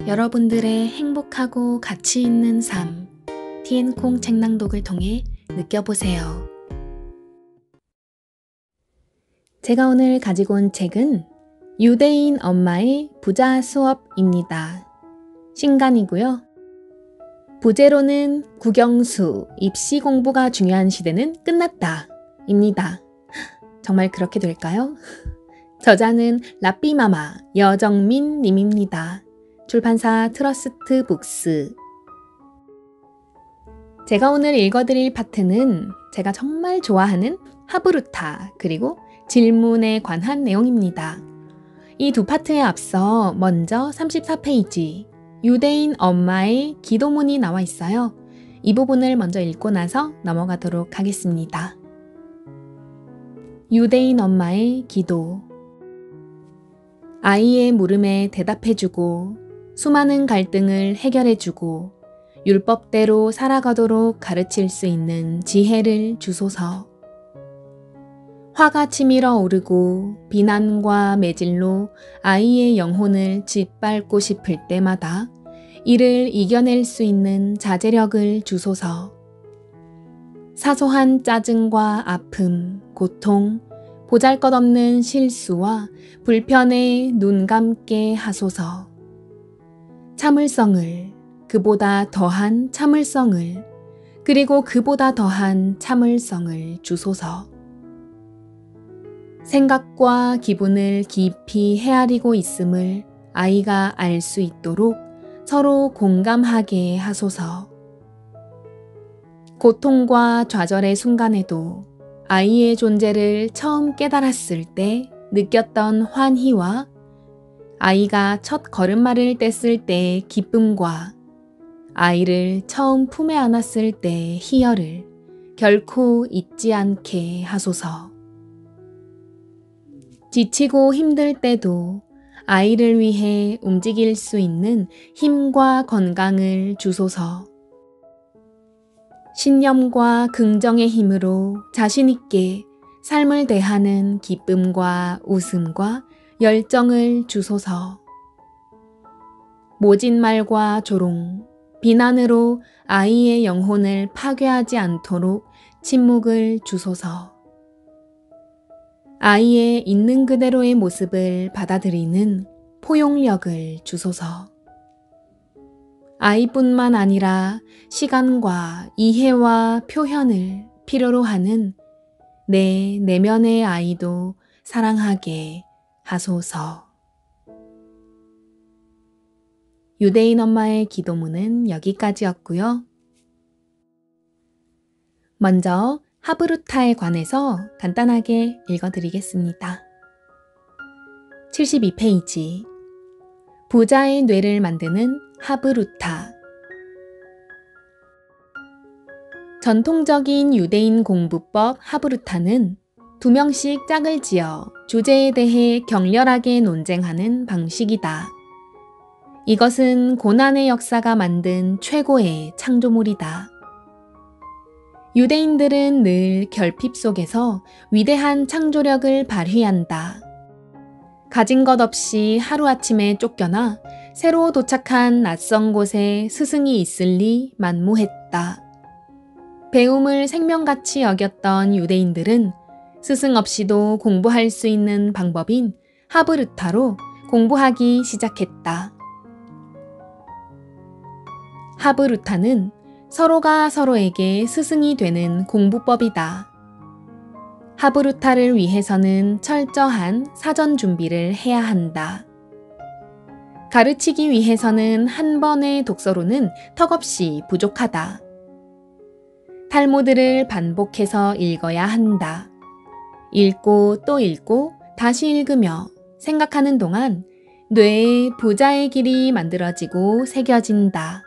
여러분들의 행복하고 가치 있는 삶, 티엔콩 책낭독을 통해 느껴보세요. 제가 오늘 가지고 온 책은 유대인 엄마의 부자 수업입니다. 신간이고요. 부제로는 국영수, 입시 공부가 중요한 시대는 끝났다 입니다. 정말 그렇게 될까요? 저자는 라삐마마 여정민 님입니다. 출판사 트러스트 북스. 제가 오늘 읽어드릴 파트는 제가 정말 좋아하는 하브루타 그리고 질문에 관한 내용입니다. 이 두 파트에 앞서 먼저 34페이지 유대인 엄마의 기도문이 나와 있어요. 이 부분을 먼저 읽고 나서 넘어가도록 하겠습니다. 유대인 엄마의 기도. 아이의 물음에 대답해주고 수많은 갈등을 해결해주고 율법대로 살아가도록 가르칠 수 있는 지혜를 주소서. 화가 치밀어 오르고 비난과 매질로 아이의 영혼을 짓밟고 싶을 때마다 이를 이겨낼 수 있는 자제력을 주소서. 사소한 짜증과 아픔, 고통, 보잘것없는 실수와 불편에 눈 감게 하소서. 참을성을, 그보다 더한 참을성을, 그리고 그보다 더한 참을성을 주소서. 생각과 기분을 깊이 헤아리고 있음을 아이가 알 수 있도록 서로 공감하게 하소서. 고통과 좌절의 순간에도 아이의 존재를 처음 깨달았을 때 느꼈던 환희와 아이가 첫 걸음마를 뗐을 때의 기쁨과 아이를 처음 품에 안았을 때의 희열을 결코 잊지 않게 하소서. 지치고 힘들 때도 아이를 위해 움직일 수 있는 힘과 건강을 주소서. 신념과 긍정의 힘으로 자신 있게 삶을 대하는 기쁨과 웃음과 열정을 주소서. 모진 말과 조롱, 비난으로 아이의 영혼을 파괴하지 않도록 침묵을 주소서. 아이의 있는 그대로의 모습을 받아들이는 포용력을 주소서. 아이뿐만 아니라 시간과 이해와 표현을 필요로 하는 내 내면의 아이도 사랑하게 하소서. 유대인 엄마의 기도문은 여기까지였고요. 먼저 하브루타에 관해서 간단하게 읽어드리겠습니다. 72페이지 부자의 뇌를 만드는 하브루타. 전통적인 유대인 공부법 하브루타는 2명씩 짝을 지어 주제에 대해 격렬하게 논쟁하는 방식이다. 이것은 고난의 역사가 만든 최고의 창조물이다. 유대인들은 늘 결핍 속에서 위대한 창조력을 발휘한다. 가진 것 없이 하루아침에 쫓겨나 새로 도착한 낯선 곳에 스승이 있을 리 만무했다. 배움을 생명같이 여겼던 유대인들은 스승 없이도 공부할 수 있는 방법인 하브루타로 공부하기 시작했다. 하브루타는 서로가 서로에게 스승이 되는 공부법이다. 하브루타를 위해서는 철저한 사전 준비를 해야 한다. 가르치기 위해서는 한 번의 독서로는 턱없이 부족하다. 탈무드를 반복해서 읽어야 한다. 읽고 또 읽고 다시 읽으며 생각하는 동안 뇌에 부자의 길이 만들어지고 새겨진다.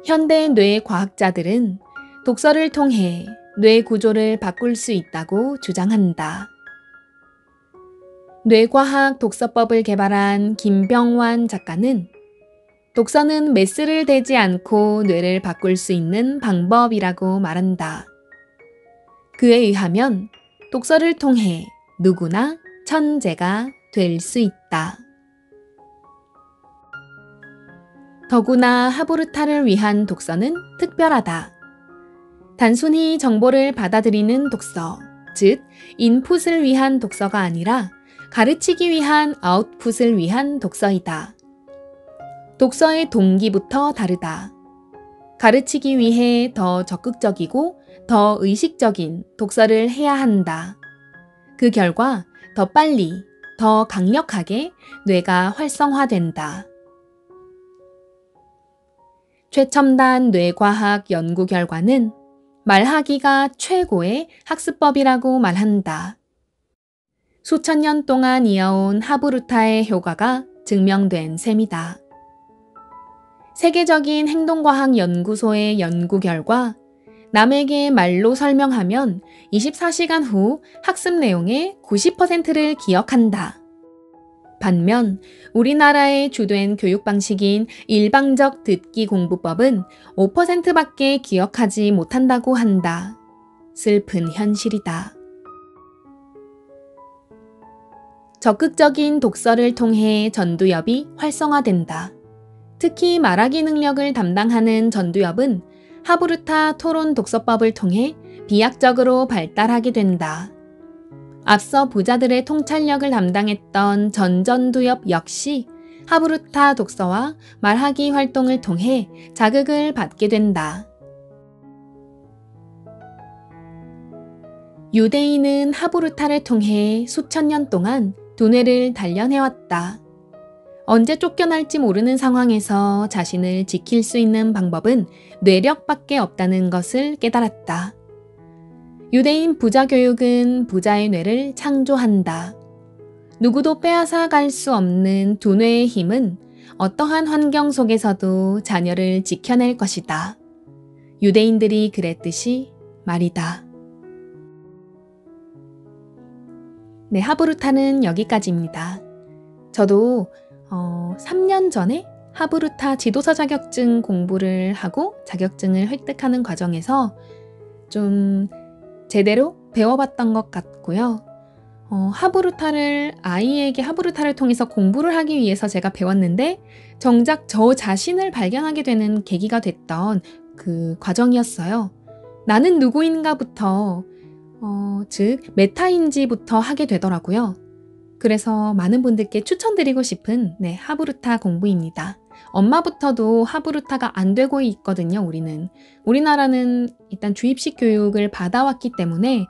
현대 뇌 과학자들은 독서를 통해 뇌 구조를 바꿀 수 있다고 주장한다. 뇌과학 독서법을 개발한 김병완 작가는 독서는 메스를 대지 않고 뇌를 바꿀 수 있는 방법이라고 말한다. 그에 의하면 독서를 통해 누구나 천재가 될 수 있다. 더구나 하부르타를 위한 독서는 특별하다. 단순히 정보를 받아들이는 독서, 즉 인풋을 위한 독서가 아니라 가르치기 위한 아웃풋을 위한 독서이다. 독서의 동기부터 다르다. 가르치기 위해 더 적극적이고 더 의식적인 독서를 해야 한다. 그 결과 더 빨리, 더 강력하게 뇌가 활성화된다. 최첨단 뇌과학 연구 결과는 말하기가 최고의 학습법이라고 말한다. 수천 년 동안 이어온 하부루타의 효과가 증명된 셈이다. 세계적인 행동과학 연구소의 연구 결과 남에게 말로 설명하면 24시간 후 학습 내용의 90%를 기억한다. 반면 우리나라의 주된 교육 방식인 일방적 듣기 공부법은 5%밖에 기억하지 못한다고 한다. 슬픈 현실이다. 적극적인 독서를 통해 전두엽이 활성화된다. 특히 말하기 능력을 담당하는 전두엽은 하부르타 토론 독서법을 통해 비약적으로 발달하게 된다. 앞서 부자들의 통찰력을 담당했던 전전두엽 역시 하부르타 독서와 말하기 활동을 통해 자극을 받게 된다. 유대인은 하부르타를 통해 수천 년 동안 두뇌를 단련해왔다. 언제 쫓겨날지 모르는 상황에서 자신을 지킬 수 있는 방법은 뇌력밖에 없다는 것을 깨달았다. 유대인 부자 교육은 부자의 뇌를 창조한다. 누구도 빼앗아갈 수 없는 두뇌의 힘은 어떠한 환경 속에서도 자녀를 지켜낼 것이다. 유대인들이 그랬듯이 말이다. 네, 하부르타는 여기까지입니다. 저도 3년 전에 하부르타 지도사 자격증 공부를 하고 자격증을 획득하는 과정에서 좀 제대로 배워봤던 것 같고요. 하부르타를 아이에게 하부르타를 통해서 공부를 하기 위해서 제가 배웠는데 정작 저 자신을 발견하게 되는 계기가 됐던 그 과정이었어요. 나는 누구인가부터 즉 메타인지부터 하게 되더라고요. 그래서 많은 분들께 추천드리고 싶은 하부르타 공부입니다. 엄마부터도 하부르타가 안 되고 있거든요, 우리는. 우리나라는 일단 주입식 교육을 받아왔기 때문에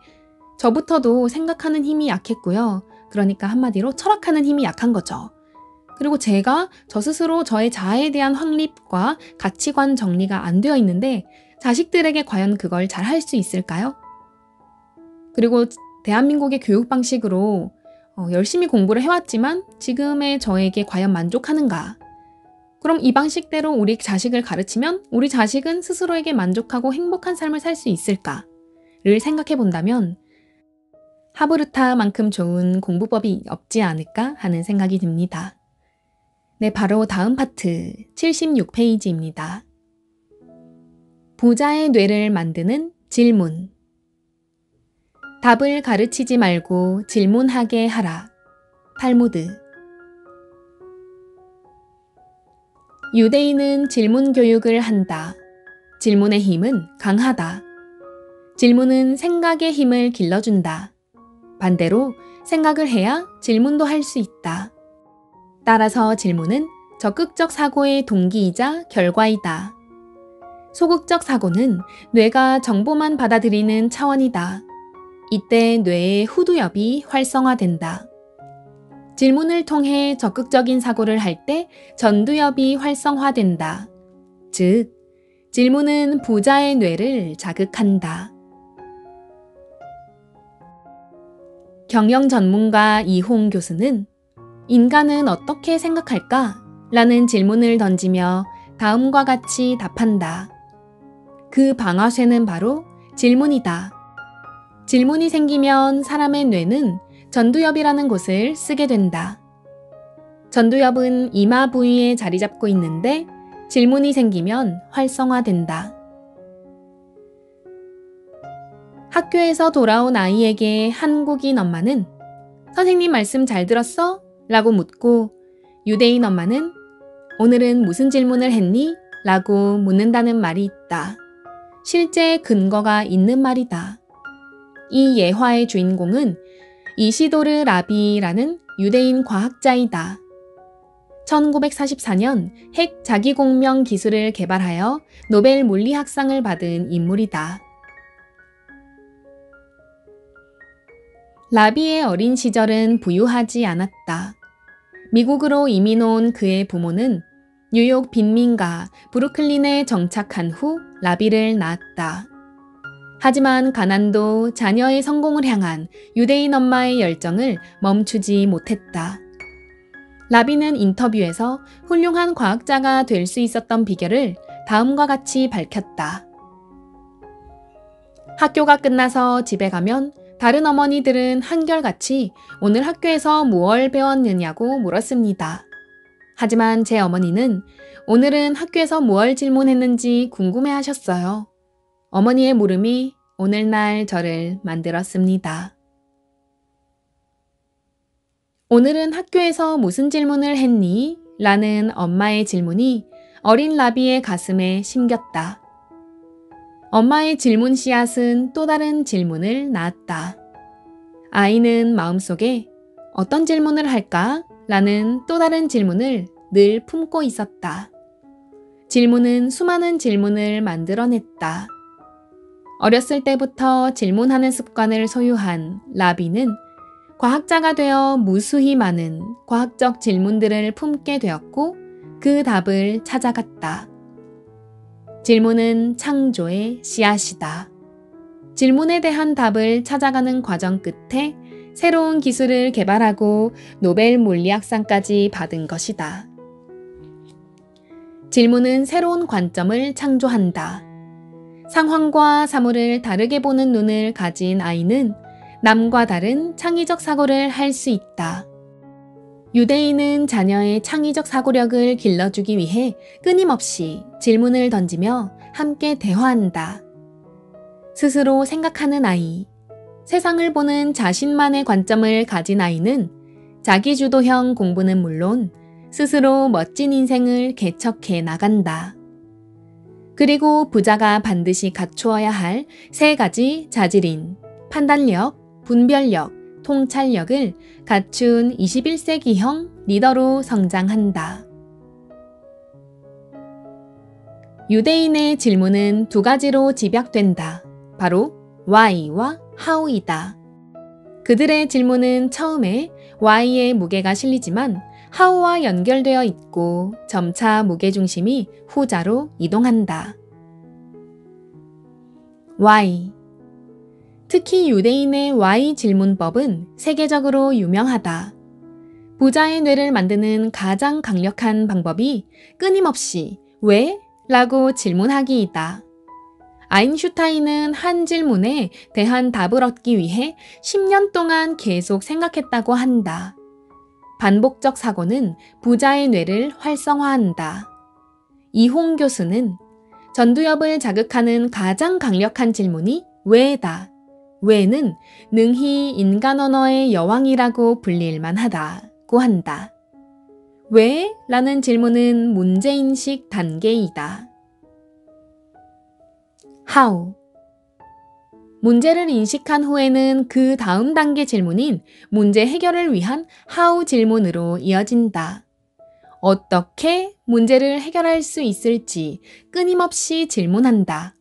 저부터도 생각하는 힘이 약했고요. 그러니까 한마디로 철학하는 힘이 약한 거죠. 그리고 제가 저 스스로 저의 자아에 대한 확립과 가치관 정리가 안 되어 있는데 자식들에게 과연 그걸 잘 할 수 있을까요? 그리고 대한민국의 교육 방식으로 열심히 공부를 해왔지만 지금의 저에게 과연 만족하는가? 그럼 이 방식대로 우리 자식을 가르치면 우리 자식은 스스로에게 만족하고 행복한 삶을 살 수 있을까를 생각해 본다면 하부르타만큼 좋은 공부법이 없지 않을까 하는 생각이 듭니다. 네, 바로 다음 파트 76페이지입니다. 부자의 뇌를 만드는 질문. 답을 가르치지 말고 질문하게 하라. 탈무드. 유대인은 질문 교육을 한다. 질문의 힘은 강하다. 질문은 생각의 힘을 길러준다. 반대로 생각을 해야 질문도 할 수 있다. 따라서 질문은 적극적 사고의 동기이자 결과이다. 소극적 사고는 뇌가 정보만 받아들이는 차원이다. 이때 뇌의 후두엽이 활성화된다. 질문을 통해 적극적인 사고를 할 때 전두엽이 활성화된다. 즉, 질문은 부자의 뇌를 자극한다. 경영 전문가 이홍 교수는 인간은 어떻게 생각할까? 라는 질문을 던지며 다음과 같이 답한다. 그 방아쇠는 바로 질문이다. 질문이 생기면 사람의 뇌는 전두엽이라는 곳을 쓰게 된다. 전두엽은 이마 부위에 자리 잡고 있는데 질문이 생기면 활성화된다. 학교에서 돌아온 아이에게 한국인 엄마는 선생님 말씀 잘 들었어? 라고 묻고 유대인 엄마는 오늘은 무슨 질문을 했니? 라고 묻는다는 말이 있다. 실제 근거가 있는 말이다. 이 예화의 주인공은 이시도르 라비라는 유대인 과학자이다. 1944년 핵 자기공명 기술을 개발하여 노벨 물리학상을 받은 인물이다. 라비의 어린 시절은 부유하지 않았다. 미국으로 이민 온 그의 부모는 뉴욕 빈민가 브루클린에 정착한 후 라비를 낳았다. 하지만 가난도 자녀의 성공을 향한 유대인 엄마의 열정을 멈추지 못했다. 라비는 인터뷰에서 훌륭한 과학자가 될 수 있었던 비결을 다음과 같이 밝혔다. 학교가 끝나서 집에 가면 다른 어머니들은 한결같이 오늘 학교에서 무얼 배웠느냐고 물었습니다. 하지만 제 어머니는 오늘은 학교에서 무얼 질문했는지 궁금해하셨어요. 어머니의 물음이 오늘날 저를 만들었습니다. 오늘은 학교에서 무슨 질문을 했니? 라는 엄마의 질문이 어린 라비의 가슴에 심겼다. 엄마의 질문 씨앗은 또 다른 질문을 낳았다. 아이는 마음속에 어떤 질문을 할까? 라는 또 다른 질문을 늘 품고 있었다. 질문은 수많은 질문을 만들어냈다. 어렸을 때부터 질문하는 습관을 소유한 라비는 과학자가 되어 무수히 많은 과학적 질문들을 품게 되었고 그 답을 찾아갔다. 질문은 창조의 씨앗이다. 질문에 대한 답을 찾아가는 과정 끝에 새로운 기술을 개발하고 노벨 물리학상까지 받은 것이다. 질문은 새로운 관점을 창조한다. 상황과 사물을 다르게 보는 눈을 가진 아이는 남과 다른 창의적 사고를 할 수 있다. 유대인은 자녀의 창의적 사고력을 길러주기 위해 끊임없이 질문을 던지며 함께 대화한다. 스스로 생각하는 아이, 세상을 보는 자신만의 관점을 가진 아이는 자기주도형 공부는 물론 스스로 멋진 인생을 개척해 나간다. 그리고 부자가 반드시 갖추어야 할 세 가지 자질인 판단력, 분별력, 통찰력을 갖춘 21세기형 리더로 성장한다. 유대인의 질문은 두 가지로 집약된다. 바로 why와 how이다. 그들의 질문은 처음에 why의 무게가 실리지만 how와 연결되어 있고 점차 무게중심이 후자로 이동한다. why. 특히 유대인의 why 질문법은 세계적으로 유명하다. 부자의 뇌를 만드는 가장 강력한 방법이 끊임없이 왜? 라고 질문하기이다. 아인슈타인은 한 질문에 대한 답을 얻기 위해 10년 동안 계속 생각했다고 한다. 반복적 사고는 부자의 뇌를 활성화한다. 이홍 교수는 전두엽을 자극하는 가장 강력한 질문이 왜다. 왜는 능히 인간 언어의 여왕이라고 불릴 만하다고 한다. 왜? 라는 질문은 문제인식 단계이다. how. 문제를 인식한 후에는 그 다음 단계 질문인 문제 해결을 위한 how 질문으로 이어진다. 어떻게 문제를 해결할 수 있을지 끊임없이 질문한다.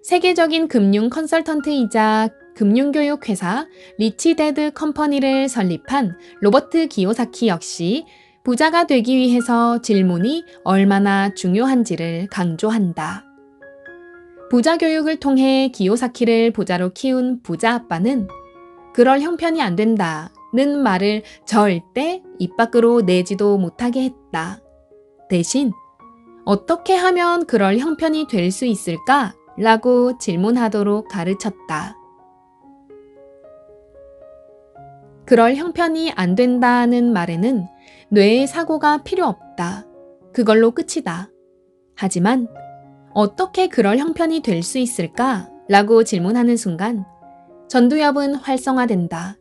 세계적인 금융 컨설턴트이자 금융교육 회사 리치데드 컴퍼니를 설립한 로버트 기요사키 역시 부자가 되기 위해서 질문이 얼마나 중요한지를 강조한다. 부자 교육을 통해 기요사키를 부자로 키운 부자 아빠는 그럴 형편이 안 된다는 말을 절대 입 밖으로 내지도 못하게 했다. 대신 어떻게 하면 그럴 형편이 될 수 있을까? 라고 질문하도록 가르쳤다. 그럴 형편이 안 된다는 말에는 뇌의 사고가 필요 없다. 그걸로 끝이다. 하지만 어떻게 그럴 형편이 될 수 있을까? 라고 질문하는 순간 전두엽은 활성화된다.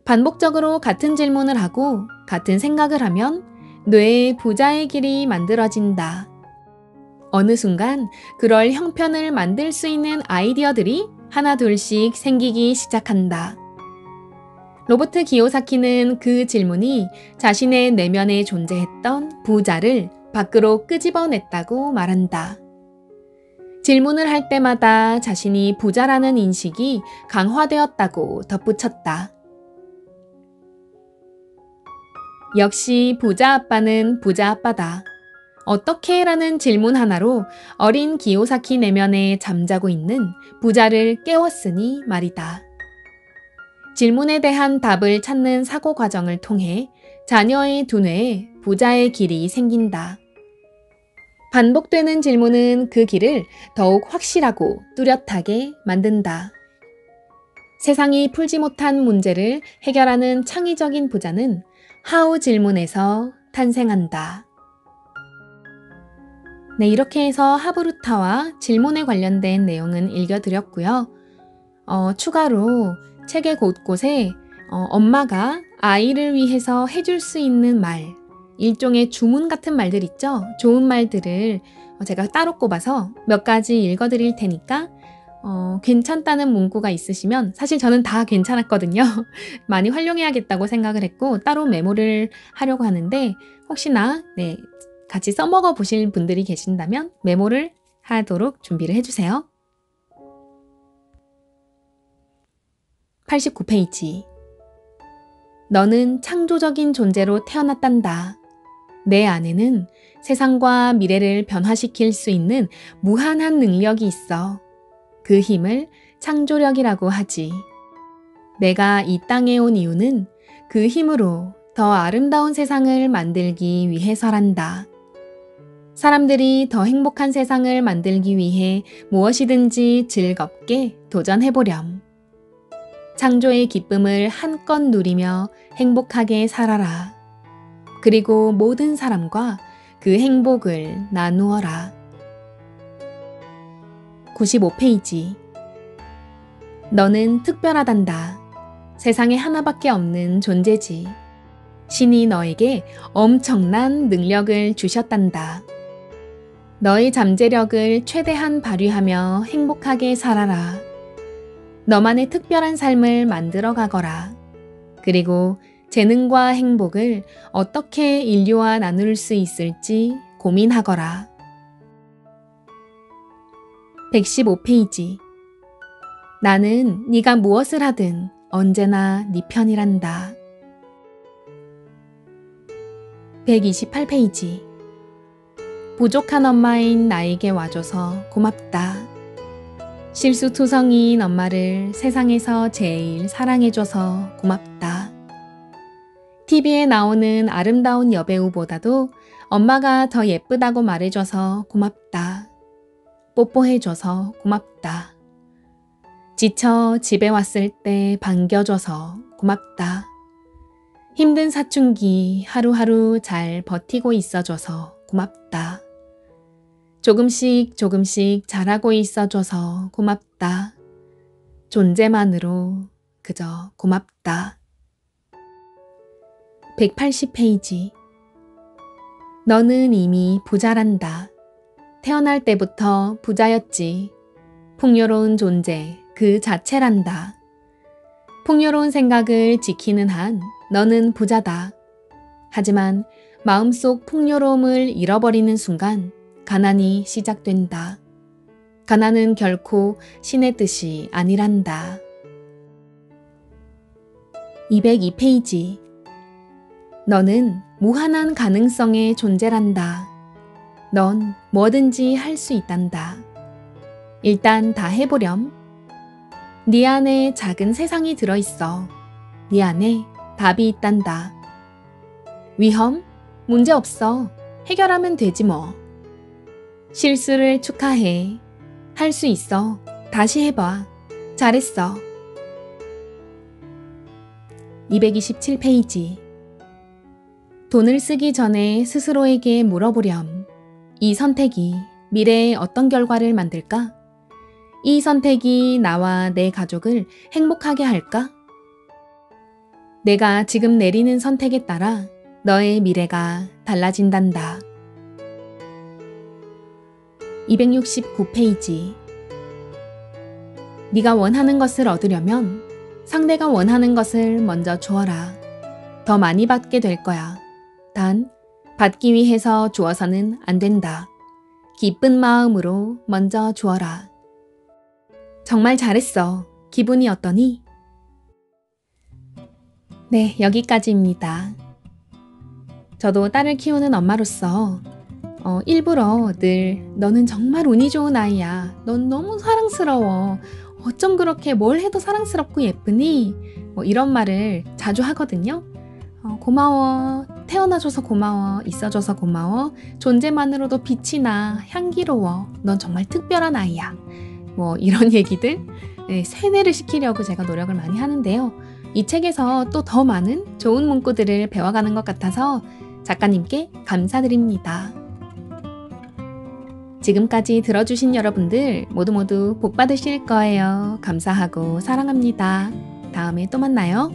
반복적으로 같은 질문을 하고 같은 생각을 하면 뇌에 부자의 길이 만들어진다. 어느 순간 그럴 형편을 만들 수 있는 아이디어들이 하나 둘씩 생기기 시작한다. 로버트 기요사키는 그 질문이 자신의 내면에 존재했던 부자를 밖으로 끄집어냈다고 말한다. 질문을 할 때마다 자신이 부자라는 인식이 강화되었다고 덧붙였다. 역시 부자 아빠는 부자 아빠다. 어떻게? 라는 질문 하나로 어린 기요사키 내면에 잠자고 있는 부자를 깨웠으니 말이다. 질문에 대한 답을 찾는 사고 과정을 통해 자녀의 두뇌에 부자의 길이 생긴다. 반복되는 질문은 그 길을 더욱 확실하고 뚜렷하게 만든다. 세상이 풀지 못한 문제를 해결하는 창의적인 부자는 하우 질문에서 탄생한다. 네, 이렇게 해서 하브루타와 질문에 관련된 내용은 읽어드렸고요. 추가로 책의 곳곳에 엄마가 아이를 위해서 해줄 수 있는 말, 일종의 주문 같은 말들 있죠? 좋은 말들을 제가 따로 꼽아서 몇 가지 읽어드릴 테니까 괜찮다는 문구가 있으시면, 사실 저는 다 괜찮았거든요. 많이 활용해야겠다고 생각을 했고 따로 메모를 하려고 하는데, 혹시나 같이 써먹어 보실 분들이 계신다면 메모를 하도록 준비를 해주세요. 89페이지. 너는 창조적인 존재로 태어났단다. 내 안에는 세상과 미래를 변화시킬 수 있는 무한한 능력이 있어. 그 힘을 창조력이라고 하지. 내가 이 땅에 온 이유는 그 힘으로 더 아름다운 세상을 만들기 위해서란다. 사람들이 더 행복한 세상을 만들기 위해 무엇이든지 즐겁게 도전해보렴. 창조의 기쁨을 한껏 누리며 행복하게 살아라. 그리고 모든 사람과 그 행복을 나누어라. 95페이지. 너는 특별하단다. 세상에 하나밖에 없는 존재지. 신이 너에게 엄청난 능력을 주셨단다. 너의 잠재력을 최대한 발휘하며 행복하게 살아라. 너만의 특별한 삶을 만들어 가거라. 그리고 재능과 행복을 어떻게 인류와 나눌 수 있을지 고민하거라. 115페이지. 나는 네가 무엇을 하든 언제나 네 편이란다. 128페이지. 부족한 엄마인 나에게 와줘서 고맙다. 실수투성이인 엄마를 세상에서 제일 사랑해줘서 고맙다. TV에 나오는 아름다운 여배우보다도 엄마가 더 예쁘다고 말해줘서 고맙다. 뽀뽀해줘서 고맙다. 지쳐 집에 왔을 때 반겨줘서 고맙다. 힘든 사춘기 하루하루 잘 버티고 있어줘서 고맙다. 조금씩 조금씩 잘하고 있어줘서 고맙다. 존재만으로 그저 고맙다. 180페이지. 너는 이미 부자란다. 태어날 때부터 부자였지. 풍요로운 존재 그 자체란다. 풍요로운 생각을 지키는 한 너는 부자다. 하지만 마음속 풍요로움을 잃어버리는 순간 가난이 시작된다. 가난은 결코 신의 뜻이 아니란다. 202페이지. 너는 무한한 가능성의 존재란다. 넌 뭐든지 할 수 있단다. 일단 다 해보렴. 네 안에 작은 세상이 들어있어. 네 안에 답이 있단다. 위험? 문제 없어. 해결하면 되지 뭐. 실수를 축하해. 할 수 있어. 다시 해봐. 잘했어. 227페이지. 돈을 쓰기 전에 스스로에게 물어보렴. 이 선택이 미래에 어떤 결과를 만들까? 이 선택이 나와 내 가족을 행복하게 할까? 내가 지금 내리는 선택에 따라 너의 미래가 달라진단다. 269페이지. 네가 원하는 것을 얻으려면 상대가 원하는 것을 먼저 주어라. 더 많이 받게 될 거야. 단, 받기 위해서 주어서는 안 된다. 기쁜 마음으로 먼저 주어라. 정말 잘했어. 기분이 어떠니? 네, 여기까지입니다. 저도 딸을 키우는 엄마로서 일부러 늘 너는 정말 운이 좋은 아이야. 넌 너무 사랑스러워. 어쩜 그렇게 뭘 해도 사랑스럽고 예쁘니? 뭐 이런 말을 자주 하거든요. 고마워. 태어나줘서 고마워. 있어줘서 고마워. 존재만으로도 빛이 나. 향기로워. 넌 정말 특별한 아이야. 뭐 이런 얘기들 세뇌를 시키려고 제가 노력을 많이 하는데요. 이 책에서 또 더 많은 좋은 문구들을 배워가는 것 같아서 작가님께 감사드립니다. 지금까지 들어주신 여러분들 모두 복 받으실 거예요. 감사하고 사랑합니다. 다음에 또 만나요.